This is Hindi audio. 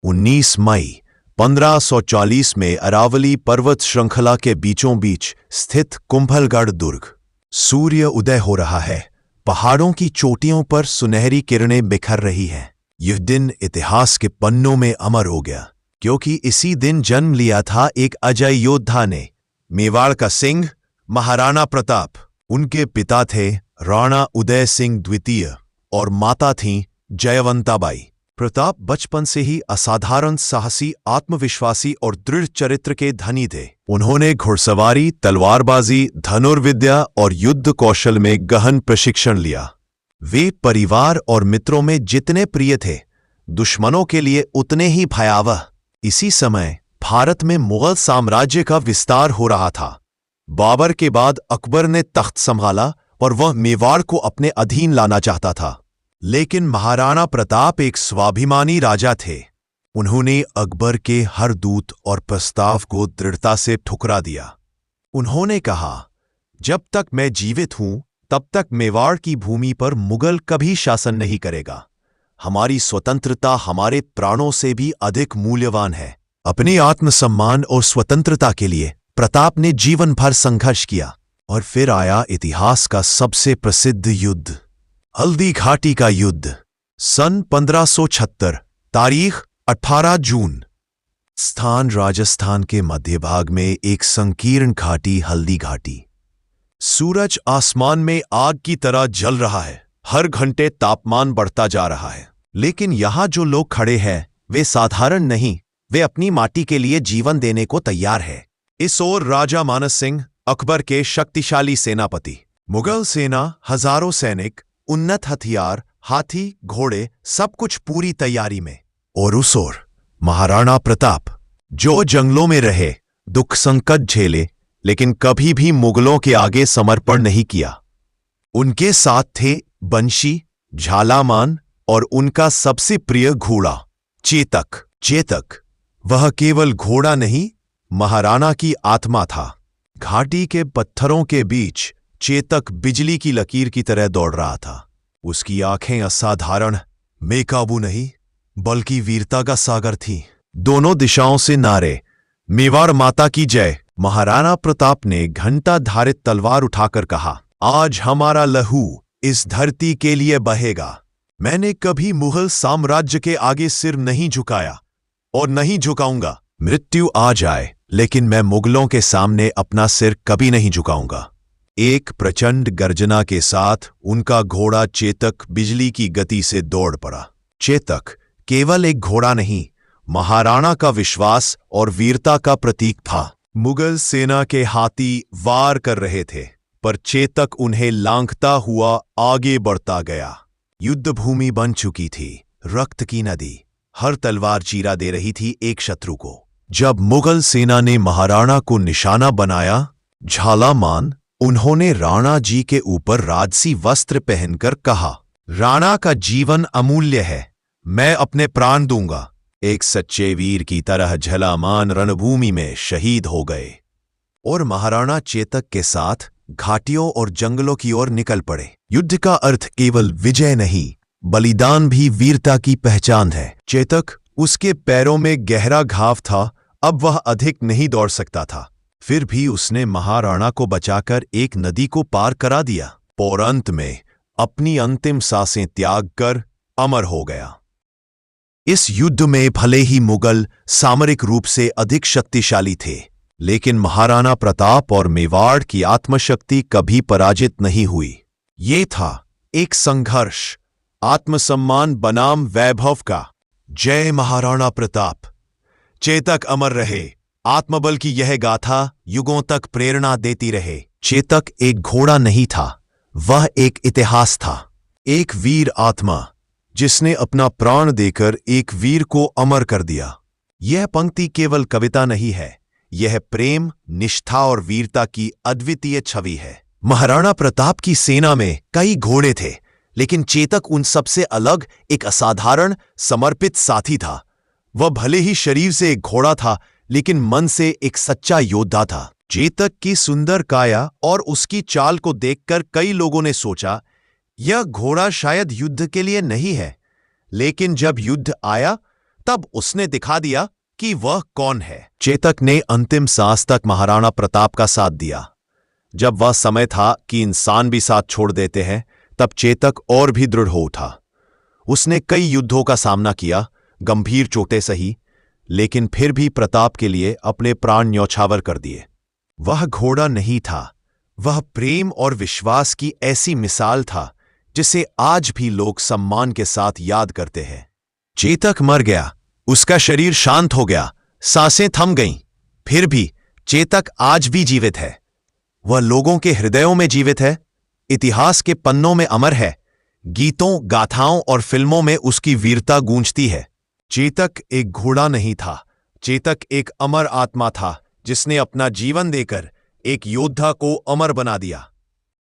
19 मई 1540 में अरावली पर्वत श्रृंखला के बीचों बीच स्थित कुंभलगढ़ दुर्ग। सूर्य उदय हो रहा है, पहाड़ों की चोटियों पर सुनहरी किरणें बिखर रही हैं। यह दिन इतिहास के पन्नों में अमर हो गया, क्योंकि इसी दिन जन्म लिया था एक अजय योद्धा ने, मेवाड़ का सिंह महाराणा प्रताप। उनके पिता थे राणा उदय सिंह द्वितीय और माता थीं जयवंताबाई। प्रताप बचपन से ही असाधारण साहसी, आत्मविश्वासी और दृढ़ चरित्र के धनी थे। उन्होंने घुड़सवारी, तलवारबाजी, धनुर्विद्या और युद्ध कौशल में गहन प्रशिक्षण लिया। वे परिवार और मित्रों में जितने प्रिय थे, दुश्मनों के लिए उतने ही भयावह। इसी समय भारत में मुगल साम्राज्य का विस्तार हो रहा था। बाबर के बाद अकबर ने तख्त संभाला और वह मेवाड़ को अपने अधीन लाना चाहता था। लेकिन महाराणा प्रताप एक स्वाभिमानी राजा थे। उन्होंने अकबर के हर दूत और प्रस्ताव को दृढ़ता से ठुकरा दिया। उन्होंने कहा, जब तक मैं जीवित हूं तब तक मेवाड़ की भूमि पर मुगल कभी शासन नहीं करेगा। हमारी स्वतंत्रता हमारे प्राणों से भी अधिक मूल्यवान है। अपने आत्मसम्मान और स्वतंत्रता के लिए प्रताप ने जीवन भर संघर्ष किया। और फिर आया इतिहास का सबसे प्रसिद्ध युद्ध, हल्दी घाटी का युद्ध। सन 1576, तारीख 18 जून। स्थान राजस्थान के मध्य भाग में एक संकीर्ण घाटी, हल्दी घाटी। सूरज आसमान में आग की तरह जल रहा है। हर घंटे तापमान बढ़ता जा रहा है। लेकिन यहां जो लोग खड़े हैं वे साधारण नहीं, वे अपनी माटी के लिए जीवन देने को तैयार है। इस ओर राजा मानस सिंह, अकबर के शक्तिशाली सेनापति। मुगल सेना, हजारों सैनिक, उन्नत हथियार, हाथी, घोड़े, सब कुछ पूरी तैयारी में। और उस ओर महाराणा प्रताप, जो जंगलों में रहे, दुख संकट झेले, लेकिन कभी भी मुगलों के आगे समर्पण नहीं किया। उनके साथ थे बंशी, झालामान और उनका सबसे प्रिय घोड़ा चेतक। चेतक वह केवल घोड़ा नहीं, महाराणा की आत्मा था। घाटी के पत्थरों के बीच चेतक बिजली की लकीर की तरह दौड़ रहा था। उसकी आंखें असाधारण, बेकाबू नहीं, बल्कि वीरता का सागर थीं। दोनों दिशाओं से नारे, मेवाड़ माता की जय। महाराणा प्रताप ने घंटा धारित तलवार उठाकर कहा, आज हमारा लहू इस धरती के लिए बहेगा। मैंने कभी मुगल साम्राज्य के आगे सिर नहीं झुकाया और नहीं झुकाऊंगा। मृत्यु आ जाए, लेकिन मैं मुगलों के सामने अपना सिर कभी नहीं झुकाऊंगा। एक प्रचंड गर्जना के साथ उनका घोड़ा चेतक बिजली की गति से दौड़ पड़ा। चेतक केवल एक घोड़ा नहीं, महाराणा का विश्वास और वीरता का प्रतीक था। मुगल सेना के हाथी वार कर रहे थे, पर चेतक उन्हें लांघता हुआ आगे बढ़ता गया। युद्ध भूमि बन चुकी थी, रक्त की नदी। हर तलवार चीरा दे रही थी एक शत्रु को। जब मुगल सेना ने महाराणा को निशाना बनाया, झालामान, उन्होंने राणा जी के ऊपर राजसी वस्त्र पहनकर कहा, राणा का जीवन अमूल्य है, मैं अपने प्राण दूंगा। एक सच्चे वीर की तरह झालामान रणभूमि में शहीद हो गए और महाराणा चेतक के साथ घाटियों और जंगलों की ओर निकल पड़े। युद्ध का अर्थ केवल विजय नहीं, बलिदान भी वीरता की पहचान है। चेतक, उसके पैरों में गहरा घाव था, अब वह अधिक नहीं दौड़ सकता था। फिर भी उसने महाराणा को बचाकर एक नदी को पार करा दिया और अंत में अपनी अंतिम सांसें त्याग कर अमर हो गया। इस युद्ध में भले ही मुगल सामरिक रूप से अधिक शक्तिशाली थे, लेकिन महाराणा प्रताप और मेवाड़ की आत्मशक्ति कभी पराजित नहीं हुई। ये था एक संघर्ष, आत्मसम्मान बनाम वैभव का। जय महाराणा प्रताप। चेतक अमर रहे। आत्मबल की यह गाथा युगों तक प्रेरणा देती रहे। चेतक एक घोड़ा नहीं था, वह एक इतिहास था, एक वीर आत्मा जिसने अपना प्राण देकर एक वीर को अमर कर दिया। यह पंक्ति केवल कविता नहीं है, यह प्रेम, निष्ठा और वीरता की अद्वितीय छवि है। महाराणा प्रताप की सेना में कई घोड़े थे, लेकिन चेतक उन सबसे अलग एक असाधारण, समर्पित साथी था। वह भले ही शरीर से एक घोड़ा था, लेकिन मन से एक सच्चा योद्धा था। चेतक की सुंदर काया और उसकी चाल को देखकर कई लोगों ने सोचा, यह घोड़ा शायद युद्ध के लिए नहीं है। लेकिन जब युद्ध आया तब उसने दिखा दिया कि वह कौन है। चेतक ने अंतिम सांस तक महाराणा प्रताप का साथ दिया। जब वह समय था कि इंसान भी साथ छोड़ देते हैं, तब चेतक और भी दृढ़ हो उठा। उसने कई युद्धों का सामना किया, गंभीर चोटें सही, लेकिन फिर भी प्रताप के लिए अपने प्राण न्यौछावर कर दिए। वह घोड़ा नहीं था, वह प्रेम और विश्वास की ऐसी मिसाल था जिसे आज भी लोग सम्मान के साथ याद करते हैं। चेतक मर गया, उसका शरीर शांत हो गया, सांसें थम गईं। फिर भी चेतक आज भी जीवित है। वह लोगों के हृदयों में जीवित है, इतिहास के पन्नों में अमर है, गीतों, गाथाओं और फिल्मों में उसकी वीरता गूंजती है। चेतक एक घोड़ा नहीं था, चेतक एक अमर आत्मा था जिसने अपना जीवन देकर एक योद्धा को अमर बना दिया।